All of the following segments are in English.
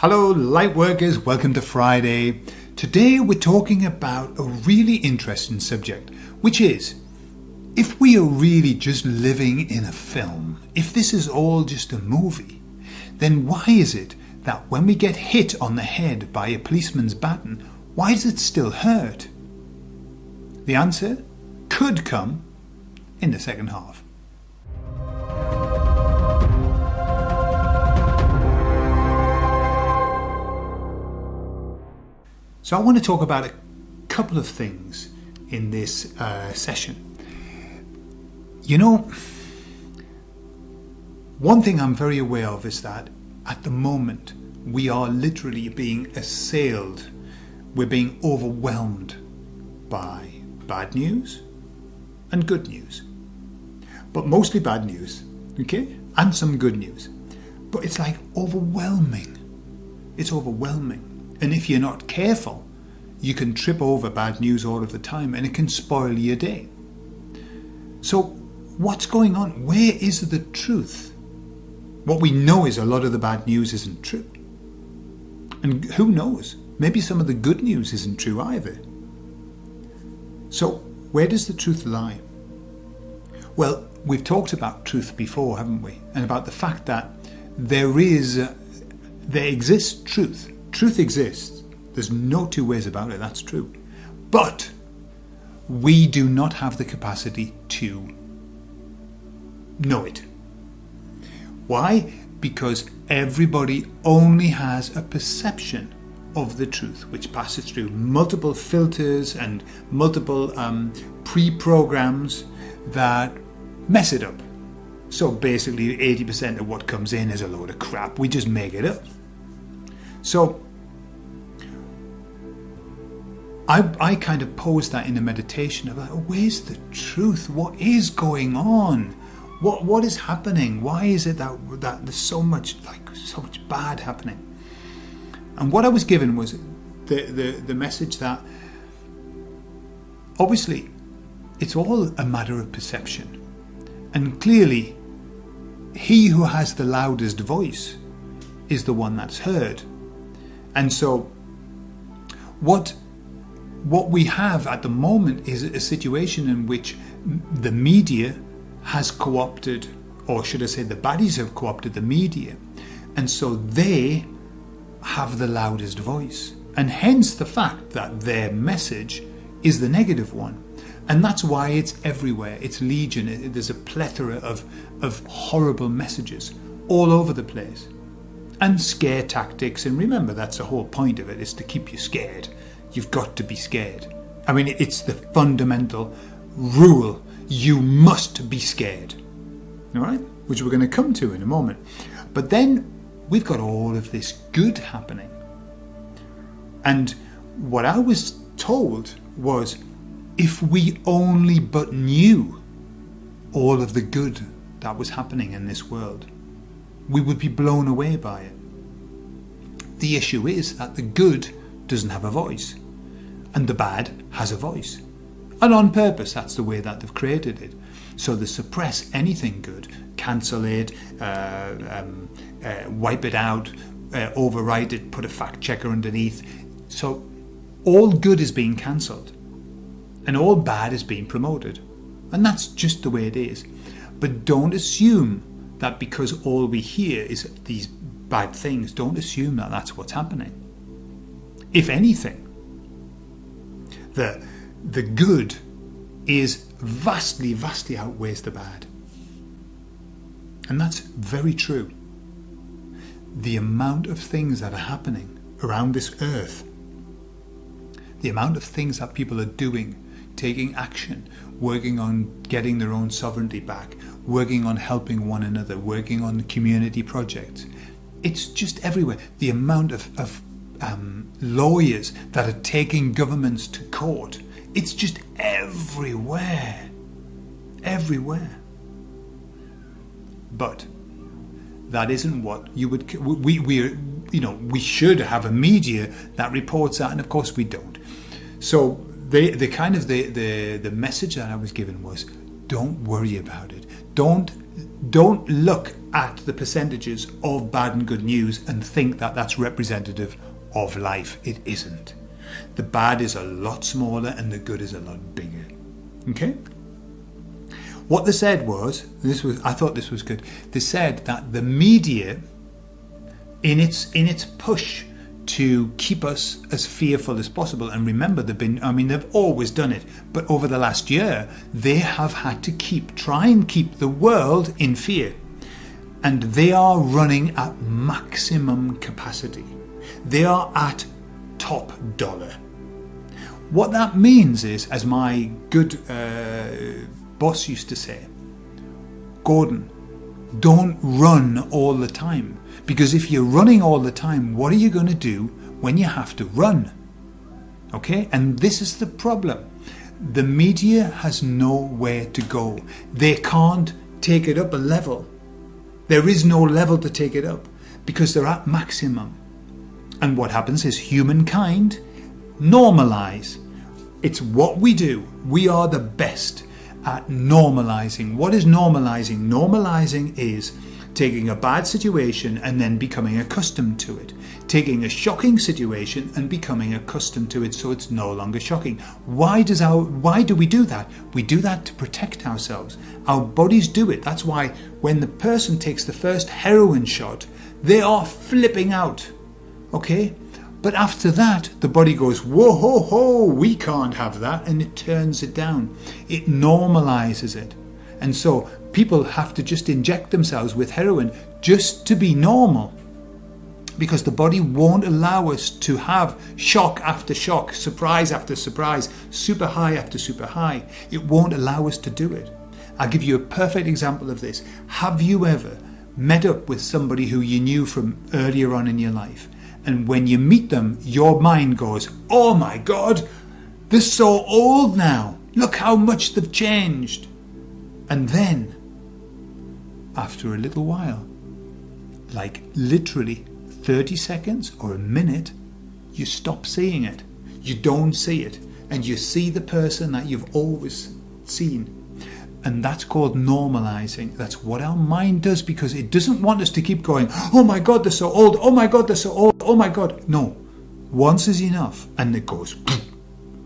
Hello Lightworkers, welcome to Friday. Today we're talking about a really interesting subject, which is, if we are really just living in a film, if this is all just a movie, then why is it that when we get hit on the head by a policeman's baton, why does it still hurt? The answer could come in the second half. So I want to talk about a couple of things in this session. You know, one thing I'm very aware of is that at the moment we are literally being assailed, we're being overwhelmed by bad news and good news. But mostly bad news, okay? And some good news. But it's like overwhelming. It's overwhelming. And if you're not careful, you can trip over bad news all of the time and it can spoil your day. So what's going on? Where is the truth? What we know is a lot of the bad news isn't true. And who knows? Maybe some of the good news isn't true either. So where does the truth lie? Well, we've talked about truth before, haven't we? And about the fact that there exists truth. Truth exists. There's no two ways about it, that's true. But we do not have the capacity to know it. Why? Because everybody only has a perception of the truth, which passes through multiple filters and multiple pre-programs that mess it up. So basically 80% of what comes in is a load of crap. We just make it up. So I kind of posed that in a meditation of like, where's the truth? What is going on? What is happening? Why is it that there's so much bad happening? And what I was given was the message that obviously it's all a matter of perception. And clearly he who has the loudest voice is the one that's heard. And so what we have at the moment is a situation in which the media has co-opted, or should I say the baddies have co-opted the media, and so they have the loudest voice, and hence the fact that their message is the negative one. And that's why it's everywhere. It's legion. There's a plethora of horrible messages all over the place. And scare tactics, and remember that's the whole point of it, is to keep you scared. You've got to be scared. I mean, it's the fundamental rule. You must be scared. All right? Which we're going to come to in a moment. But then we've got all of this good happening. And what I was told was, if we only but knew all of the good that was happening in this world, we would be blown away by it. The issue is that the good doesn't have a voice, and the bad has a voice. And on purpose, that's the way that they've created it. So they suppress anything good, cancel it, wipe it out, overwrite it, put a fact checker underneath. So all good is being cancelled, and all bad is being promoted. And that's just the way it is. But don't assume that because all we hear is these bad things, don't assume that that's what's happening. If anything, the good is vastly outweighs the bad. And that's very true. The amount of things that are happening around this earth, the amount of things that people are doing, taking action, working on getting their own sovereignty back, working on helping one another, working on community projects. It's just everywhere. The amount of lawyers that are taking governments to court. It's just everywhere. Everywhere. But that isn't what you would... We should have a media that reports that, and of course we don't. So the message that I was given was, don't worry about it. Don't don't look at the percentages of bad and good news and think that that's representative of life. It isn't. The bad is a lot smaller and the good is a lot bigger. Okay? What they said was, I thought this was good. They said that the media, in its push to keep us as fearful as possible, and remember they've always done it, but over the last year they have had to try and keep the world in fear, and they are running at maximum capacity. They are at top dollar. What that means is, as my good boss used to say, Gordon, don't run all the time. Because if you're running all the time, what are you going to do when you have to run? Okay? And this is the problem. The media has nowhere to go. They can't take it up a level. There is no level to take it up because they're at maximum. And what happens is humankind normalize. It's what we do. We are the best at normalizing. What is normalizing? Normalizing is taking a bad situation and then becoming accustomed to it. Taking a shocking situation and becoming accustomed to it so it's no longer shocking. Why do we do that? We do that to protect ourselves. Our bodies do it. That's why when the person takes the first heroin shot, they are flipping out. Okay? But after that, the body goes, whoa, ho, ho, we can't have that, and it turns it down. It normalizes it. And so people have to just inject themselves with heroin just to be normal, because the body won't allow us to have shock after shock, surprise after surprise, super high after super high. It won't allow us to do it. I'll give you a perfect example of this. Have you ever met up with somebody who you knew from earlier on in your life, and when you meet them, your mind goes, oh my God, they're so old now. Look how much they've changed. And then, after a little while, like literally 30 seconds or a minute, you stop seeing it. You don't see it. And you see the person that you've always seen. And that's called normalizing. That's what our mind does, because it doesn't want us to keep going, oh my God, they're so old. Oh my God, they're so old. Oh my God. No. Once is enough. And it goes,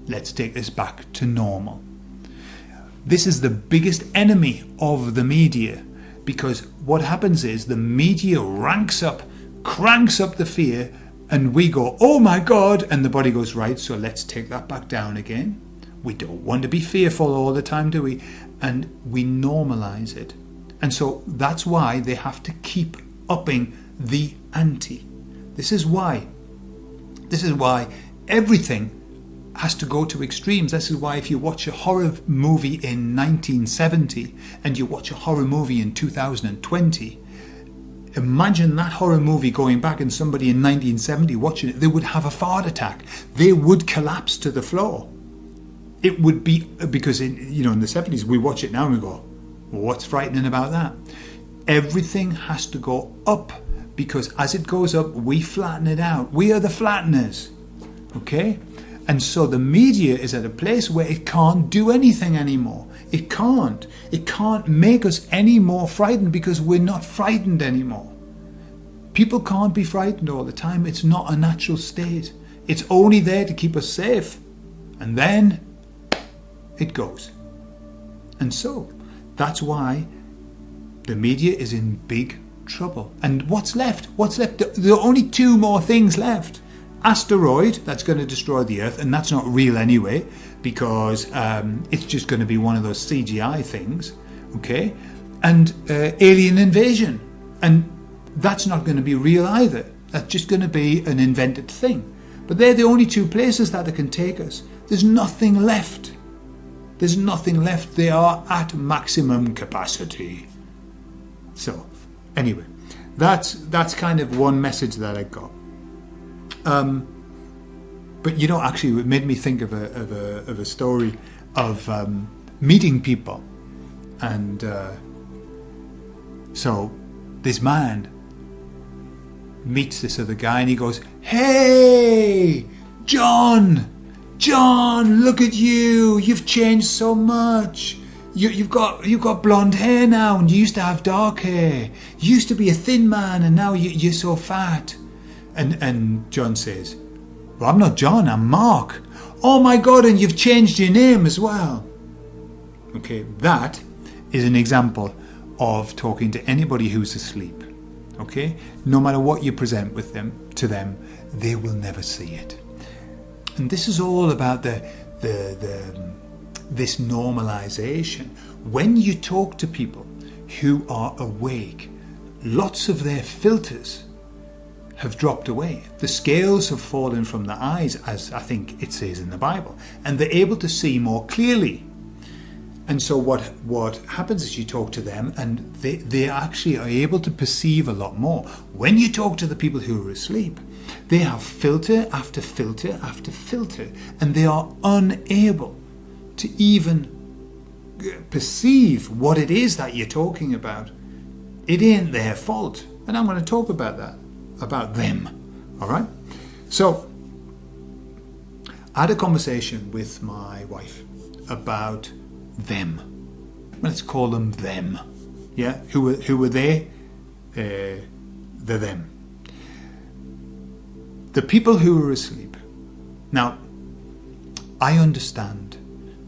let's take this back to normal. This is the biggest enemy of the media, because what happens is the media cranks up the fear, and we go, oh my God, and the body goes, right, so let's take that back down again. We don't want to be fearful all the time, do we? And we normalize it. And so that's why they have to keep upping the ante. This is why everything has to go to extremes. This is why if you watch a horror movie in 1970 and you watch a horror movie in 2020, imagine that horror movie going back and somebody in 1970 watching it, they would have a heart attack. They would collapse to the floor. It would be, because in the 70s, we watch it now and we go, well, what's frightening about that? Everything has to go up, because as it goes up, we flatten it out. We are the flatteners. Okay? And so the media is at a place where it can't do anything anymore. It can't. It can't make us any more frightened, because we're not frightened anymore. People can't be frightened all the time. It's not a natural state. It's only there to keep us safe. And then it goes. And so that's why the media is in big trouble. And what's left? There are only two more things left. Asteroid, that's going to destroy the Earth, and that's not real anyway, because it's just going to be one of those CGI things, okay? And alien invasion, and that's not going to be real either. That's just going to be an invented thing. But they're the only two places that it can take us. There's nothing left. There's nothing left. They are at maximum capacity. So, anyway, that's kind of one message that I got. But actually, it made me think of a story of meeting people, and so this man meets this other guy, and he goes, "Hey, John, look at you! You've changed so much. you've got blonde hair now, and you used to have dark hair. You used to be a thin man, and now you're so fat. And John says, well, I'm not John, I'm Mark. Oh my God, and you've changed your name as well. Okay, that is an example of talking to anybody who's asleep. Okay, no matter what you present to them, they will never see it. And this is all about this normalization. When you talk to people who are awake, lots of their filters have dropped away. The scales have fallen from the eyes, as I think it says in the Bible, and they're able to see more clearly. And so what happens is you talk to them, and they actually are able to perceive a lot more. When you talk to the people who are asleep, they have filter after filter after filter, and they are unable to even perceive what it is that you're talking about. It ain't their fault. And I'm going to talk about that, about them. All right? So, I had a conversation with my wife about them. Let's call them them. Yeah? Who were they? The them. The people who were asleep. Now, I understand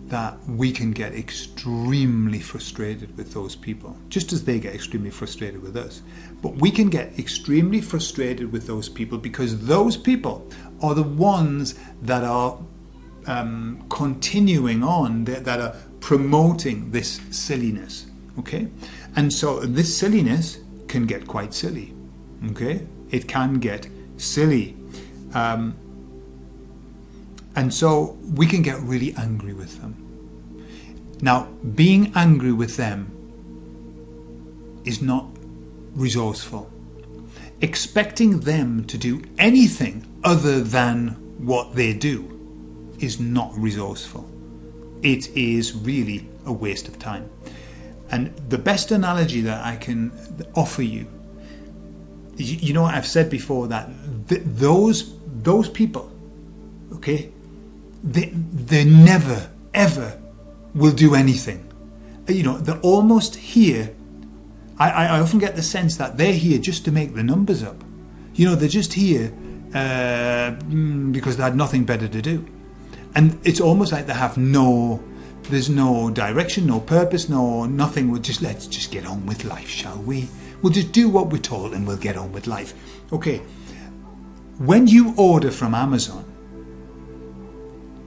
that we can get extremely frustrated with those people, just as they get extremely frustrated with us. But we can get extremely frustrated with those people because those people are the ones that are continuing on, that are promoting this silliness. Okay? And so this silliness can get quite silly. Okay? It can get silly. And so we can get really angry with them. Now, being angry with them is not resourceful. Expecting them to do anything other than what they do is not resourceful. It is really a waste of time. And the best analogy that I can offer you, you know, I've said before that those people, okay, they never, ever will do anything. You know, they're almost here. I often get the sense that they're here just to make the numbers up. You know, they're just here because they had nothing better to do. And it's almost like they have there's no direction, no purpose, nothing. Let's just get on with life, shall we? We'll just do what we're told and we'll get on with life. Okay, when you order from Amazon,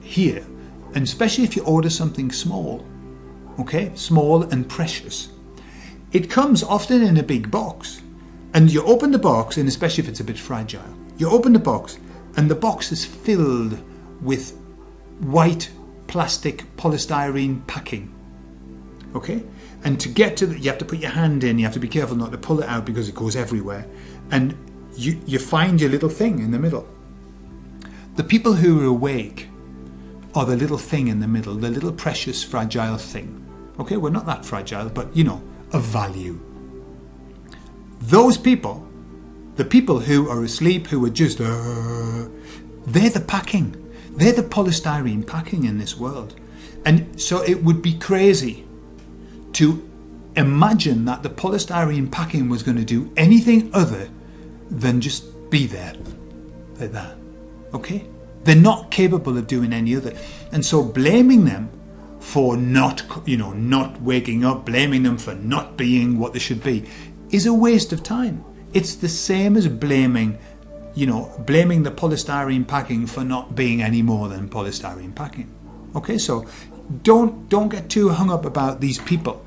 here, and especially if you order something small, okay, small and precious, it comes often in a big box. And you open the box, and especially if it's a bit fragile, you open the box, and the box is filled with white plastic polystyrene packing. Okay? And to get to you have to put your hand in, you have to be careful not to pull it out because it goes everywhere. And you find your little thing in the middle. The people who are awake are the little thing in the middle, the little precious, fragile thing. Okay, we're not that fragile, but, you know, of value. Those people, the people who are asleep, who are just, they're the packing. They're the polystyrene packing in this world. And so it would be crazy to imagine that the polystyrene packing was going to do anything other than just be there, like that. Okay? They're not capable of doing any other. And so blaming them for not waking up, blaming them for not being what they should be, is a waste of time. It's the same as blaming the polystyrene packing for not being any more than polystyrene packing. Okay, so don't get too hung up about these people.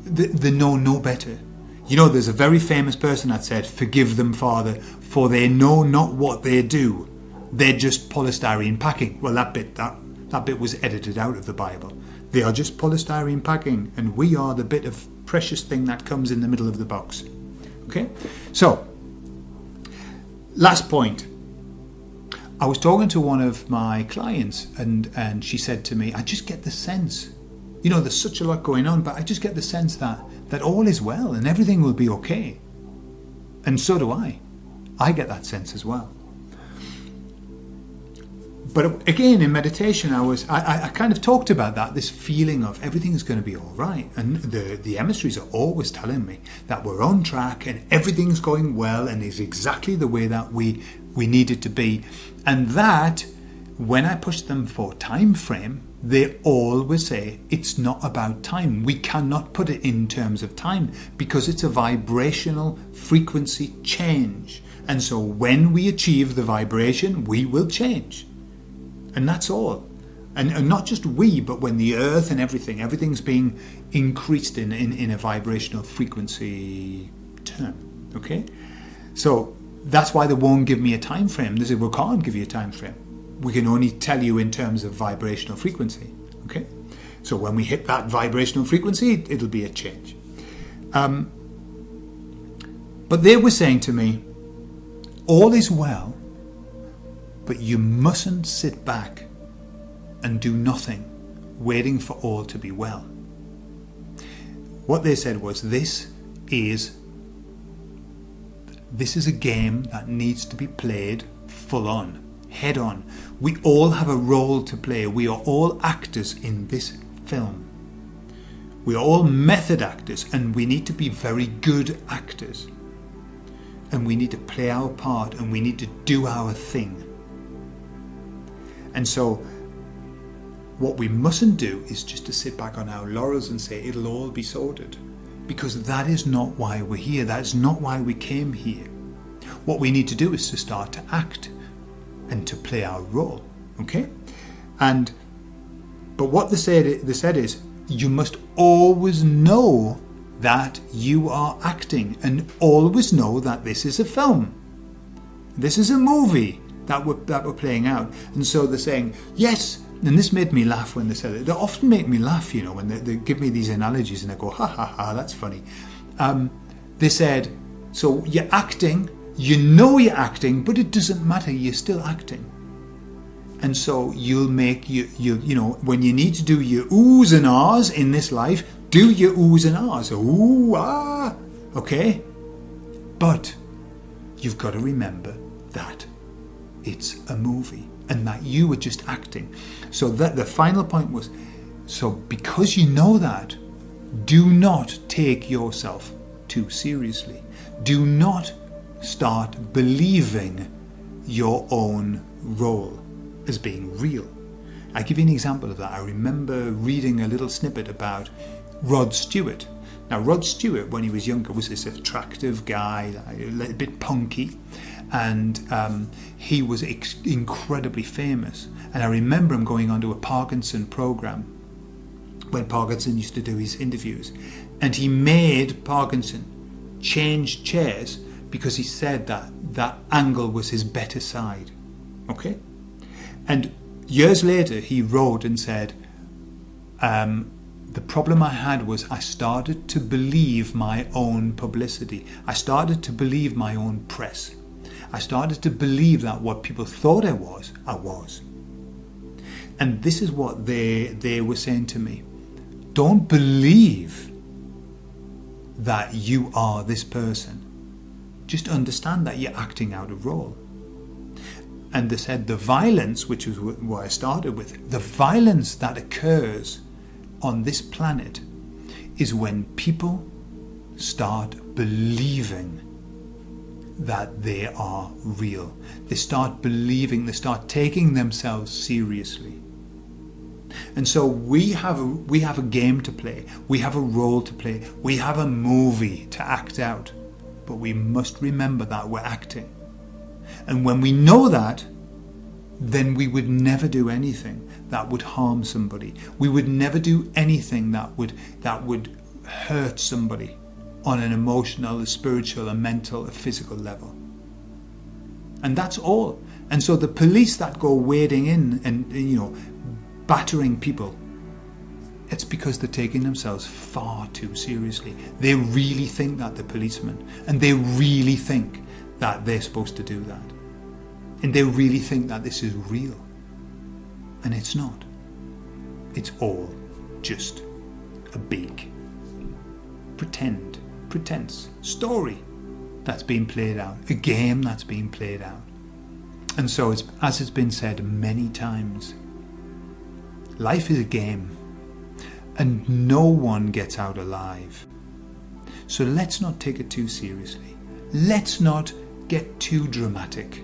They know no better. You know, there's a very famous person that said, "Forgive them, Father, for they know not what they do. They're just polystyrene packing." Well, that bit was edited out of the Bible. They are just polystyrene packing, and we are the bit of precious thing that comes in the middle of the box. Okay? So, last point. I was talking to one of my clients, and she said to me, "I just get the sense, you know, there's such a lot going on, but I just get the sense that all is well and everything will be okay." And so do I. I get that sense as well. But again, in meditation, I kind of talked about that, this feeling of everything's going to be all right. And the emissaries are always telling me that we're on track and everything's going well and is exactly the way that we need it to be. And that, when I push them for time frame, they always say it's not about time. We cannot put it in terms of time because it's a vibrational frequency change. And so when we achieve the vibration, we will change. And that's all. And not just we, but when the earth and everything's being increased in a vibrational frequency term. Okay? So that's why they won't give me a time frame. They say, we can't give you a time frame. We can only tell you in terms of vibrational frequency. Okay? So when we hit that vibrational frequency, it'll be a change. But they were saying to me, all is well, but you mustn't sit back and do nothing, waiting for all to be well. What they said was, this is a game that needs to be played full on, head on. We all have a role to play. We are all actors in this film. We are all method actors, and we need to be very good actors. And we need to play our part, and we need to do our thing. And so what we mustn't do is just to sit back on our laurels and say it'll all be sorted, because that is not why we're here. That is not why we came here. What we need to do is to start to act and to play our role. Okay? But what they said is, you must always know that you are acting, and always know that this is a film. This is a movie that we're playing out. And so they're saying, yes, and this made me laugh when they said it. They often make me laugh, when they give me these analogies and I go, ha ha ha, that's funny. They said, so you're acting, you know you're acting, but it doesn't matter, you're still acting. And so you'll make, when you need to do your oohs and ahs in this life, do your oohs and ahs. Ooh, ah, okay? But you've got to remember that it's a movie and that you were just acting. So that the final point was, so because you know that, do not take yourself too seriously. Do not start believing your own role as being real. I'll give you an example of that. I remember reading a little snippet about Rod Stewart. Now, Rod Stewart, when he was younger, was this attractive guy, a little bit punky, and he was incredibly famous. And I remember him going onto a Parkinson program when Parkinson used to do his interviews, and he made Parkinson change chairs because he said that angle was his better side. Okay? And years later, he wrote and said, the problem I had was I started to believe my own publicity. I started to believe my own press. I started to believe that what people thought I was. And this is what they were saying to me. Don't believe that you are this person. Just understand that you're acting out of role. And they said the violence, which was what I started with, the violence that occurs on this planet is when people start believing that they are real. They start believing, they start taking themselves seriously. And so we have a game to play. We have a role to play. We have a movie to act out. But we must remember that we're acting. And when we know that, then we would never do anything that would harm somebody. We would never do anything that would hurt somebody on an emotional, a spiritual, a mental, a physical level. And that's all. And so the police that go wading in and battering people, it's because they're taking themselves far too seriously. They really think that they're policemen, and they really think that they're supposed to do that. And they really think that this is real. And it's not. It's all just a big pretense story that's being played out, a game that's being played out. And so, as it's been said many times, life is a game, and no one gets out alive. So let's not take it too seriously. Let's not get too dramatic.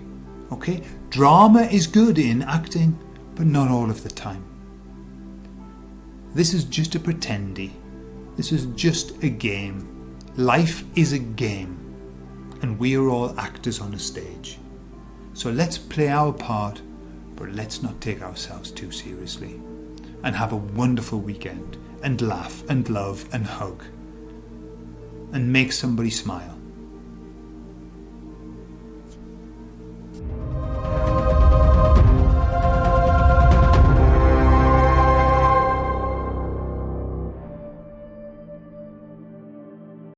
Okay? Drama is good in acting, but not all of the time. This is just a pretendy. This is just a game. Life is a game, and we are all actors on a stage. So let's play our part, but let's not take ourselves too seriously. And have a wonderful weekend, and laugh and love and hug, and make somebody smile.